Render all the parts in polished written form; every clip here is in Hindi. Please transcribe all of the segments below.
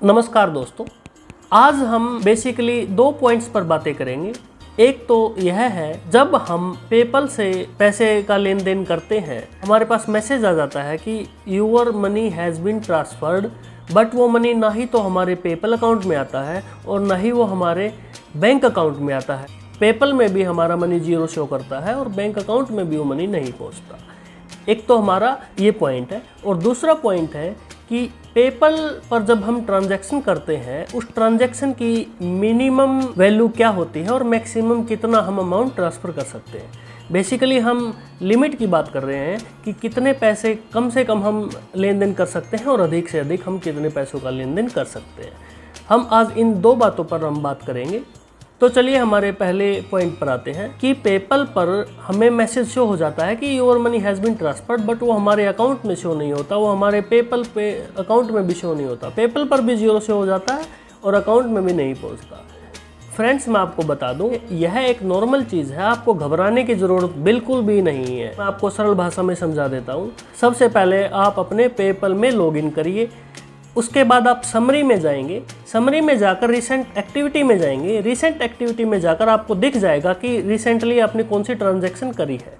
नमस्कार दोस्तों, आज हम बेसिकली दो पॉइंट्स पर बातें करेंगे। एक तो यह है, जब हम पेपल से पैसे का लेन देन करते हैं हमारे पास मैसेज आ जाता है कि your money has been transferred, but वो मनी ना ही तो हमारे पेपल अकाउंट में आता है और ना ही वो हमारे बैंक अकाउंट में आता है। पेपल में भी हमारा मनी जीरो शो करता है और बैंक अकाउंट में भी वो मनी नहीं पहुंचता। एक तो हमारा ये पॉइंट है, और दूसरा पॉइंट है कि पेपल पर जब हम ट्रांजैक्शन करते हैं उस ट्रांजैक्शन की मिनिमम वैल्यू क्या होती है और मैक्सिमम कितना हम अमाउंट ट्रांसफ़र कर सकते हैं। बेसिकली हम लिमिट की बात कर रहे हैं कि कितने पैसे कम से कम हम लेन देन कर सकते हैं और अधिक से अधिक हम कितने पैसों का लेन देन कर सकते हैं। हम आज इन दो बातों पर हम बात करेंगे। तो चलिए हमारे पहले पॉइंट पर आते हैं कि पेपल पर हमें मैसेज शो हो जाता है कि your money has been transferred, but वो हमारे अकाउंट में शो नहीं होता, वो हमारे पेपल पे अकाउंट में भी शो नहीं होता। पेपल पर भी जीरो शो हो जाता है और अकाउंट में भी नहीं पहुंचता। फ्रेंड्स, मैं आपको बता दूं, यह एक नॉर्मल चीज़ है, आपको घबराने की ज़रूरत बिल्कुल भी नहीं है। मैं आपको सरल भाषा में समझा देता हूँ। सबसे पहले आप अपने पेपल में लॉगिन करिए, उसके बाद आप समरी में जाएंगे। समरी में जाकर रिसेंट एक्टिविटी में जाएंगे। रिसेंट एक्टिविटी में जाकर आपको दिख जाएगा कि रिसेंटली आपने कौन सी ट्रांजैक्शन करी है।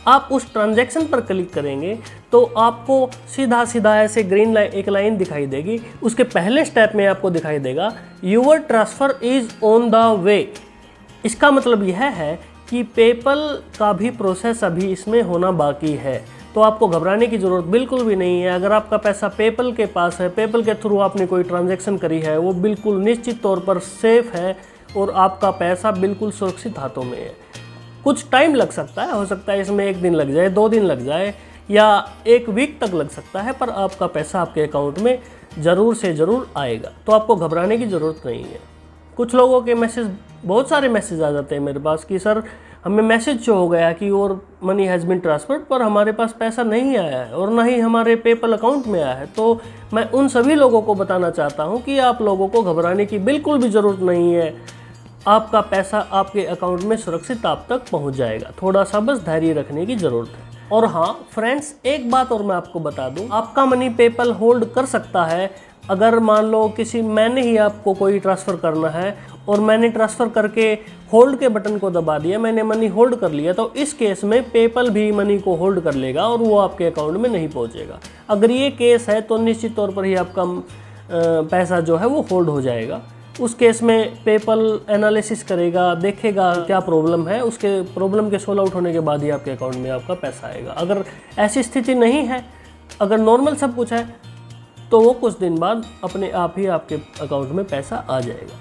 आप उस ट्रांजैक्शन पर क्लिक करेंगे तो आपको सीधा सीधा ऐसे ग्रीन एक लाइन दिखाई देगी। उसके पहले स्टेप में आपको दिखाई देगा your transfer is on the way. इसका मतलब यह है कि पेपल का भी प्रोसेस अभी इसमें होना बाकी है, तो आपको घबराने की ज़रूरत बिल्कुल भी नहीं है। अगर आपका पैसा पेपल के पास है, पेपल के थ्रू आपने कोई ट्रांजैक्शन करी है, वो बिल्कुल निश्चित तौर पर सेफ़ है और आपका पैसा बिल्कुल सुरक्षित हाथों में है। कुछ टाइम लग सकता है, हो सकता है इसमें 1 दिन लग जाए, 2 दिन लग जाए या 1 वीक तक लग सकता है, पर आपका पैसा आपके अकाउंट में ज़रूर से ज़रूर आएगा, तो आपको घबराने की ज़रूरत नहीं है। कुछ लोगों के मैसेज, बहुत सारे मैसेज आ जाते हैं मेरे पास कि सर हमें मैसेज शो हो गया कि your money has been transferred, पर हमारे पास पैसा नहीं आया है और ना ही हमारे पेपल अकाउंट में आया है। तो मैं उन सभी लोगों को बताना चाहता हूं कि आप लोगों को घबराने की बिल्कुल भी ज़रूरत नहीं है। आपका पैसा आपके अकाउंट में सुरक्षित आप तक पहुंच जाएगा। थोड़ा सा बस धैर्य रखने की ज़रूरत है। और हाँ फ्रेंड्स, एक बात और मैं आपको बता दूँ, आपका मनी पेपल होल्ड कर सकता है। अगर मान लो मैंने ही आपको कोई ट्रांसफ़र करना है और मैंने ट्रांसफ़र करके होल्ड के बटन को दबा दिया, मैंने मनी होल्ड कर लिया, तो इस केस में पेपल भी मनी को होल्ड कर लेगा और वो आपके अकाउंट में नहीं पहुंचेगा। अगर ये केस है तो निश्चित तौर पर ही आपका पैसा जो है वो होल्ड हो जाएगा। उस केस में पेपल एनालिसिस करेगा, देखेगा क्या प्रॉब्लम है, उसके प्रॉब्लम के सोल्व आउट होने के बाद ही आपके अकाउंट में आपका पैसा आएगा। अगर ऐसी स्थिति नहीं है, अगर नॉर्मल सब कुछ है, तो वो कुछ दिन बाद अपने आप ही आपके अकाउंट में पैसा आ जाएगा।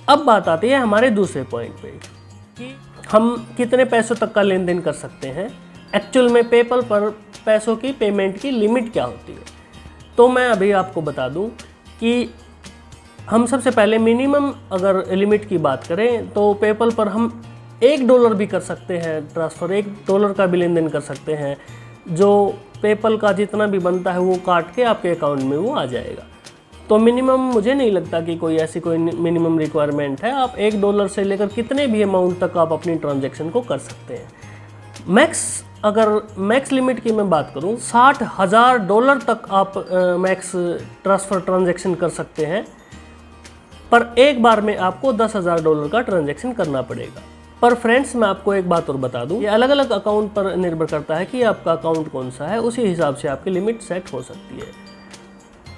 अब बात आती है हमारे दूसरे पॉइंट पे कि हम कितने पैसों तक का लेन देन कर सकते हैं। एक्चुअल में पेपल पर पैसों की पेमेंट की लिमिट क्या होती है, तो मैं अभी आपको बता दूं कि हम सबसे पहले मिनिमम अगर लिमिट की बात करें तो पेपल पर हम $1 भी कर सकते हैं ट्रांसफ़र, $1 का भी लेन देन कर सकते हैं। जो पेपल का जितना भी बनता है वो काट के आपके अकाउंट में वो आ जाएगा। तो मिनिमम मुझे नहीं लगता कि कोई ऐसी कोई मिनिमम रिक्वायरमेंट है। आप $1 से लेकर कितने भी अमाउंट तक आप अपनी ट्रांजैक्शन को कर सकते हैं। मैक्स लिमिट की मैं बात करूं, $60,000 तक आप मैक्स ट्रांसफ़र ट्रांजैक्शन कर सकते हैं, पर एक बार में आपको $10,000 का ट्रांजैक्शन करना पड़ेगा। पर फ्रेंड्स, मैं आपको एक बात और बता दूं, ये अलग अलग अकाउंट पर निर्भर करता है कि आपका अकाउंट कौन सा है, उसी हिसाब से आपकी लिमिट सेट हो सकती है।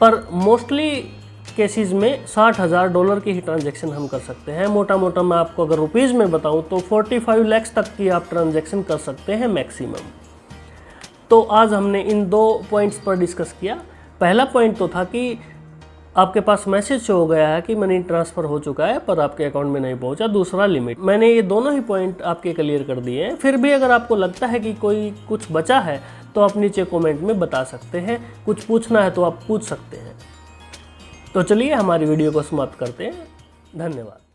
पर मोस्टली केसेस में $60,000 की ही ट्रांजैक्शन हम कर सकते हैं। मोटा मोटा मैं आपको अगर रुपीज़ में बताऊं तो 45 लाख तक की आप ट्रांजैक्शन कर सकते हैं मैक्सिमम। तो आज हमने इन दो पॉइंट्स पर डिस्कस किया। पहला पॉइंट तो था कि आपके पास मैसेज शो हो गया है कि मनी ट्रांसफ़र हो चुका है पर आपके अकाउंट में नहीं पहुंचा। दूसरा लिमिट। मैंने ये दोनों ही पॉइंट आपके क्लियर कर दिए हैं। फिर भी अगर आपको लगता है कि कोई कुछ बचा है तो आप नीचे कमेंट में बता सकते हैं। कुछ पूछना है तो आप पूछ सकते हैं। तो चलिए हमारी वीडियो को समाप्त करते हैं। धन्यवाद।